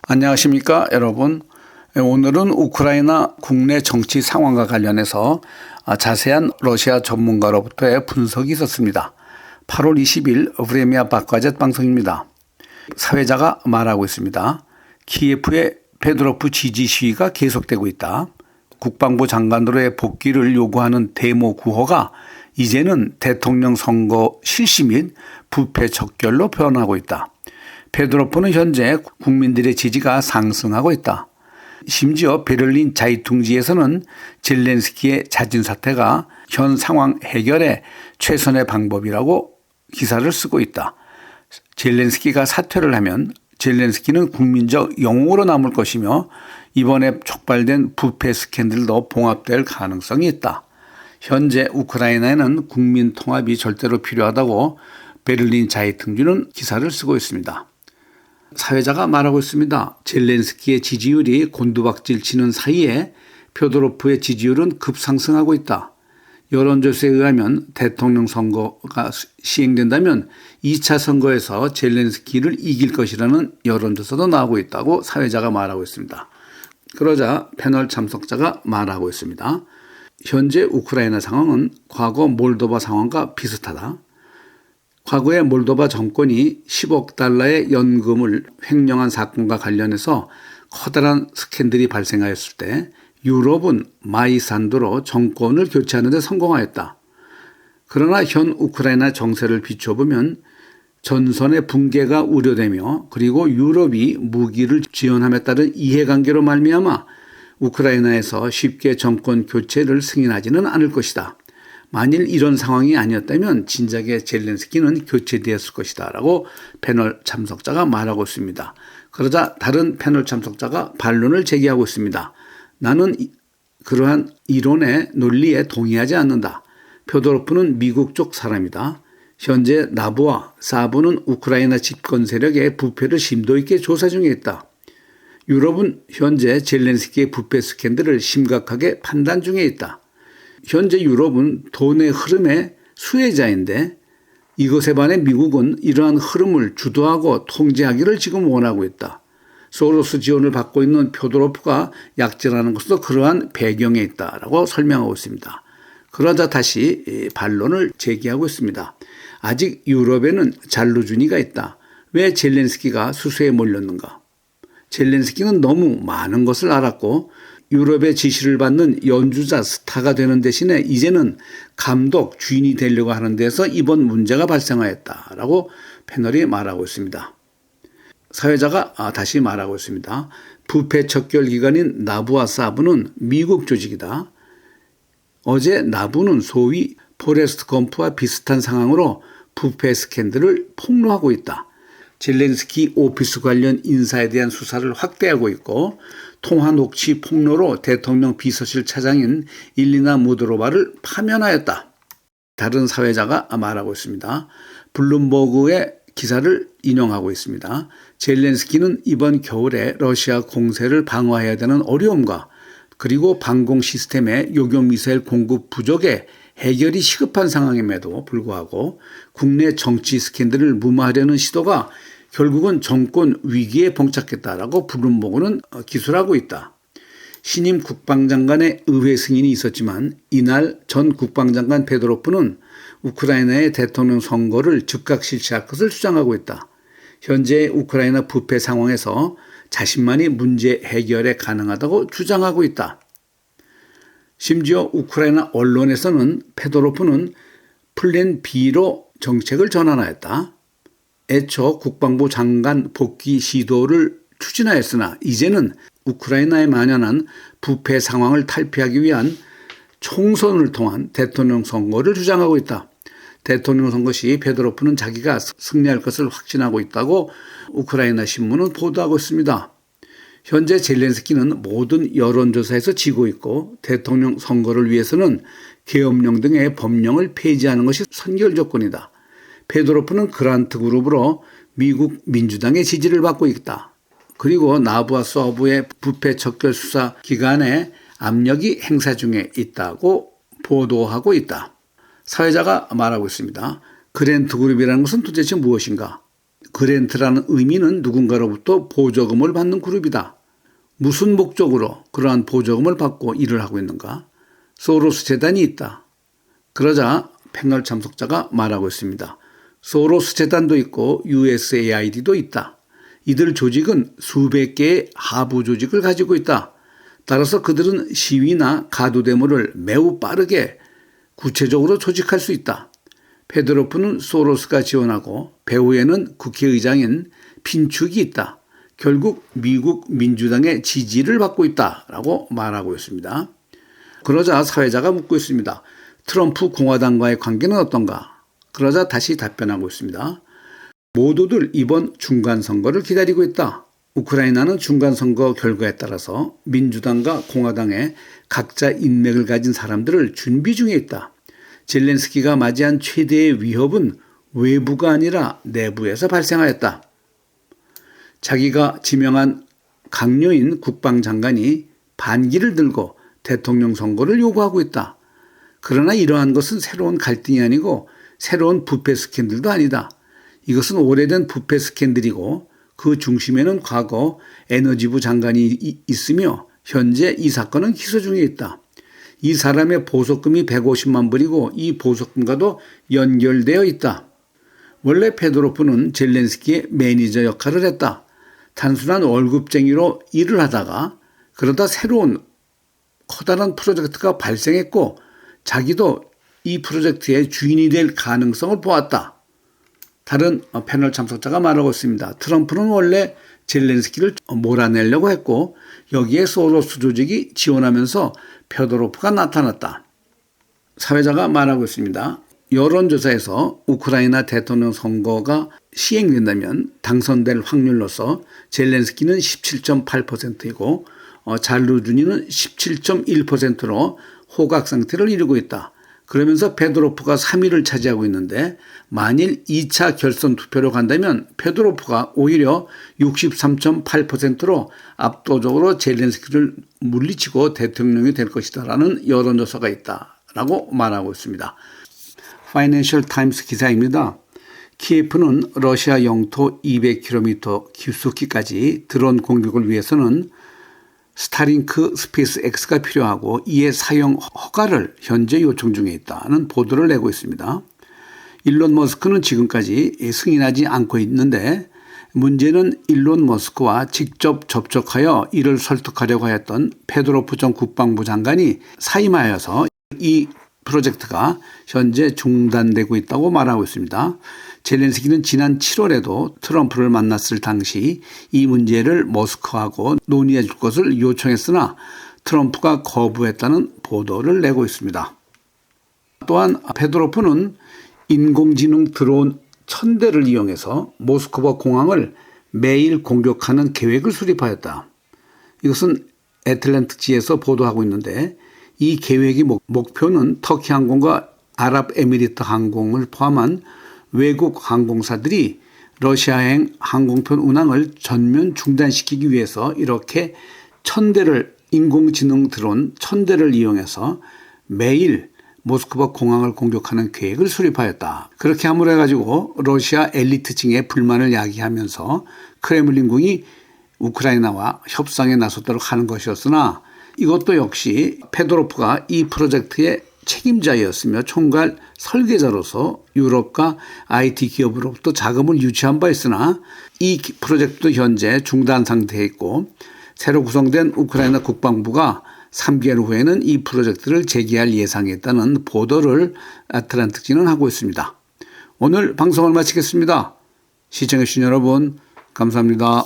안녕하십니까, 여러분. 오늘은 우크라이나 국내 정치 상황과 관련해서 자세한 러시아 전문가로부터의 분석이 있었습니다. 8월 20일 브레미아 박과젯 방송입니다. 사회자가 말하고 있습니다. 키예프의 페드로프 지지 시위가 계속되고 있다. 국방부 장관으로의 복귀를 요구하는 데모 구호가 이제는 대통령 선거 실시 및 부패 척결로 변하고 있다. 페드로프는 현재 국민들의 지지가 상승하고 있다. 심지어 베를린 자이퉁지에서는 젤렌스키의 자진 사퇴가 현 상황 해결의 최선의 방법이라고 기사를 쓰고 있다. 젤렌스키가 사퇴를 하면 젤렌스키는 국민적 영웅으로 남을 것이며 이번에 촉발된 부패 스캔들도 봉합될 가능성이 있다. 현재 우크라이나에는 국민 통합이 절대로 필요하다고 베를린 자이퉁지는 기사를 쓰고 있습니다. 사회자가 말하고 있습니다. 젤렌스키의 지지율이 곤두박질 치는 사이에 페도로프의 지지율은 급상승하고 있다. 여론조사에 의하면 대통령 선거가 시행된다면 2차 선거에서 젤렌스키를 이길 것이라는 여론조사도 나오고 있다고 사회자가 말하고 있습니다. 그러자 패널 참석자가 말하고 있습니다. 현재 우크라이나 상황은 과거 몰도바 상황과 비슷하다. 과거에 몰도바 정권이 10억 달러의 연금을 횡령한 사건과 관련해서 커다란 스캔들이 발생하였을 때 유럽은 마이산도로 정권을 교체하는 데 성공하였다. 그러나 현 우크라이나 정세를 비춰보면 전선의 붕괴가 우려되며 그리고 유럽이 무기를 지원함에 따른 이해관계로 말미암아 우크라이나에서 쉽게 정권 교체를 승인하지는 않을 것이다. 만일 이런 상황이 아니었다면 진작에 젤렌스키는 교체되었을 것이다 라고 패널 참석자가 말하고 있습니다. 그러자 다른 패널 참석자가 반론을 제기하고 있습니다. 나는 그러한 이론의 논리에 동의하지 않는다. 페도로프는 미국 쪽 사람이다. 현재 나부와 사부는 우크라이나 집권 세력의 부패를 심도 있게 조사 중에 있다. 유럽은 현재 젤렌스키의 부패 스캔들을 심각하게 판단 중에 있다. 현재 유럽은 돈의 흐름의 수혜자인데 이것에 반해 미국은 이러한 흐름을 주도하고 통제하기를 지금 원하고 있다. 소로스 지원을 받고 있는 페도로프가 약진하는 것도 그러한 배경에 있다라고 설명하고 있습니다. 그러자 다시 반론을 제기하고 있습니다. 아직 유럽에는 잔루주니가 있다. 왜 젤렌스키가 수수에 몰렸는가? 젤렌스키는 너무 많은 것을 알았고 유럽의 지시를 받는 연주자 스타가 되는 대신에 이제는 감독 주인이 되려고 하는 데서 이번 문제가 발생하였다라고 패널이 말하고 있습니다. 사회자가 다시 말하고 있습니다. 부패 척결 기관인 나부와 사부는 미국 조직이다. 어제 나부는 소위 포레스트 검프와 비슷한 상황으로 부패 스캔들을 폭로하고 있다. 젤렌스키 오피스 관련 인사에 대한 수사를 확대하고 있고 통화 녹취 폭로로 대통령 비서실 차장인 일리나 무드로바를 파면하였다. 다른 사회자가 말하고 있습니다. 블룸버그의 기사를 인용하고 있습니다. 젤렌스키는 이번 겨울에 러시아 공세를 방어해야 되는 어려움과 그리고 방공 시스템의 요격 미사일 공급 부족에 해결이 시급한 상황임에도 불구하고 국내 정치 스캔들을 무마하려는 시도가 결국은 정권 위기에 봉착했다라고 블룸버그는 기술하고 있다. 신임 국방장관의 의회 승인이 있었지만 이날 전 국방장관 페도로프는 우크라이나의 대통령 선거를 즉각 실시할 것을 주장하고 있다. 현재 우크라이나 부패 상황에서 자신만이 문제 해결에 가능하다고 주장하고 있다. 심지어 우크라이나 언론에서는 페도로프는 플랜 B로 정책을 전환하였다. 애초 국방부 장관 복귀 시도를 추진하였으나 이제는 우크라이나에 만연한 부패 상황을 탈피하기 위한 총선을 통한 대통령 선거를 주장하고 있다. 대통령 선거 시 페도로프는 자기가 승리할 것을 확신하고 있다고 우크라이나 신문은 보도하고 있습니다. 현재 젤렌스키는 모든 여론조사에서 지고 있고 대통령 선거를 위해서는 계엄령 등의 법령을 폐지하는 것이 선결 조건이다. 페도로프는 그란트 그룹으로 미국 민주당의 지지를 받고 있다. 그리고 나부와 서부의 부패 척결 수사 기관에 압력이 행사 중에 있다고 보도하고 있다. 사회자가 말하고 있습니다. 그랜트 그룹이라는 것은 도대체 무엇인가? 그랜트라는 의미는 누군가로부터 보조금을 받는 그룹이다. 무슨 목적으로 그러한 보조금을 받고 일을 하고 있는가? 소로스 재단이 있다. 그러자 패널 참석자가 말하고 있습니다. 소로스 재단도 있고 USAID도 있다. 이들 조직은 수백 개의 하부 조직을 가지고 있다. 따라서 그들은 시위나 가두대모를 매우 빠르게 구체적으로 조직할 수 있다. 페드로프는 소로스가 지원하고 배후에는 국회의장인 핀축이 있다. 결국 미국 민주당의 지지를 받고 있다라고 말하고 있습니다. 그러자 사회자가 묻고 있습니다. 트럼프 공화당과의 관계는 어떤가? 그러자 다시 답변하고 있습니다. 모두들 이번 중간선거를 기다리고 있다. 우크라이나는 중간선거 결과에 따라서 민주당과 공화당의 각자 인맥을 가진 사람들을 준비 중에 있다. 젤렌스키가 맞이한 최대의 위협은 외부가 아니라 내부에서 발생하였다. 자기가 지명한 강요인 국방장관이 반기를 들고 대통령 선거를 요구하고 있다. 그러나 이러한 것은 새로운 갈등이 아니고 새로운 부패 스캔들도 아니다. 이것은 오래된 부패 스캔들이고 그 중심에는 과거 에너지부 장관이 있으며 현재 이 사건은 기소 중에 있다. 이 사람의 보석금이 150만 불이고 이 보석금과도 연결되어 있다. 원래 페도로프는 젤렌스키의 매니저 역할을 했다. 단순한 월급쟁이로 일을 하다가 그러다 새로운 커다란 프로젝트가 발생했고 자기도 이 프로젝트의 주인이 될 가능성을 보았다. 다른 패널 참석자가 말하고 있습니다. 트럼프는 원래 젤렌스키를 몰아내려고 했고 여기에 소로스 조직이 지원하면서 페도로프가 나타났다. 사회자가 말하고 있습니다. 여론조사에서 우크라이나 대통령 선거가 시행된다면 당선될 확률로서 젤렌스키는 17.8%이고 잘루준이는 17.1%로 호각 상태를 이루고 있다. 그러면서 페도로프가 3위를 차지하고 있는데 만일 2차 결선 투표로 간다면 페도로프가 오히려 63.8%로 압도적으로 젤렌스키를 물리치고 대통령이 될 것이다라는 여론조사가 있다라고 말하고 있습니다. 파이낸셜 타임스 기사입니다. 키예프는 러시아 영토 200km 깊숙이까지 드론 공격을 위해서는 스타링크 스페이스X가 필요하고 이에 사용 허가를 현재 요청 중에 있다는 보도를 내고 있습니다. 일론 머스크는 지금까지 승인하지 않고 있는데 문제는 일론 머스크와 직접 접촉하여 이를 설득하려고 했던 페도로프 전 국방부 장관이 사임하여서 이 프로젝트가 현재 중단되고 있다고 말하고 있습니다. 젤렌스키는 지난 7월에도 트럼프를 만났을 당시 이 문제를 머스크하고 논의해 줄 것을 요청했으나 트럼프가 거부했다는 보도를 내고 있습니다. 또한 페도로프는 인공지능 드론 1000대를 이용해서 모스크바 공항을 매일 공격하는 계획을 수립하였다. 이것은 애틀랜틱지에서 보도하고 있는데 이 계획의 목표는 터키 항공과 아랍에미리트 항공을 포함한 외국 항공사들이 러시아행 항공편 운항을 전면 중단시키기 위해서 이렇게 1000대를 인공지능 드론 1000대를 이용해서 매일 모스크바 공항을 공격하는 계획을 수립하였다. 그렇게 함으로 해가지고 러시아 엘리트층의 불만을 야기하면서 크레물린궁이 우크라이나와 협상에 나서도록 하는 것이었으나 이것도 역시 페도로프가 이 프로젝트의 책임자였으며 총괄 설계자로서 유럽과 IT 기업으로부터 자금을 유치한 바 있으나 이 프로젝트도 현재 중단 상태에 있고 새로 구성된 우크라이나 국방부가 3개월 후에는 이 프로젝트를 재개할 예상이 있다는 보도를 애틀랜틱지는 하고 있습니다. 오늘 방송을 마치겠습니다. 시청해주신 여러분 감사합니다.